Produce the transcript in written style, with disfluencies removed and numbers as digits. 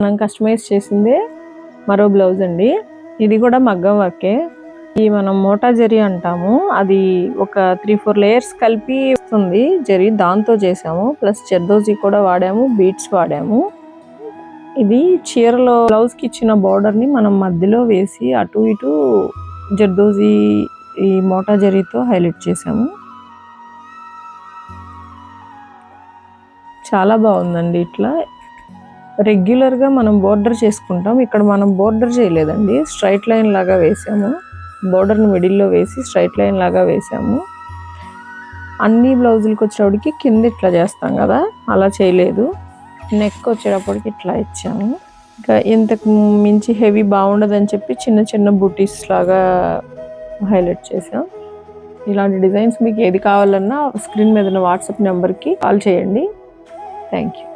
మనం కస్టమైజ్ చేసిందే మరో బ్లౌజ్ అండి. ఇది కూడా మగ్గం వర్కే. ఈ మనం మోటా జరీ అంటాము, అది ఒక 3-4 లేయర్స్ కలిపి వస్తుంది జరీ, దాంతో చేసాము. ప్లస్ జర్దోజీ కూడా వాడాము, బీట్స్ వాడాము. ఇది చీరలో బ్లౌజ్కి ఇచ్చిన బార్డర్ని మనం మధ్యలో వేసి అటు ఇటు జర్దోజీ ఈ మోటా జరీతో హైలైట్ చేసాము. చాలా బాగుందండి. ఇట్లా రెగ్యులర్గా మనం బోర్డర్ చేసుకుంటాం, ఇక్కడ మనం బోర్డర్ చేయలేదండి, స్ట్రైట్ లైన్ లాగా వేసాము. బోర్డర్ని మిడిల్లో వేసి స్ట్రైట్ లైన్ లాగా వేసాము. అన్ని బ్లౌజులకు వచ్చేటప్పటికి కింద ఇట్లా చేస్తాం కదా, అలా చేయలేదు. నెక్ వచ్చేటప్పటికి ఇట్లా ఇచ్చాము. ఇంకా ఇంతకు మించి హెవీ బాగుండదని చెప్పి చిన్న చిన్న బూటీస్ లాగా హైలైట్ చేసాం. ఇలాంటి డిజైన్స్ మీకు ఏది కావాలన్నా స్క్రీన్ మీద ఉన్న వాట్సాప్ నెంబర్కి కాల్ చేయండి. Thank you.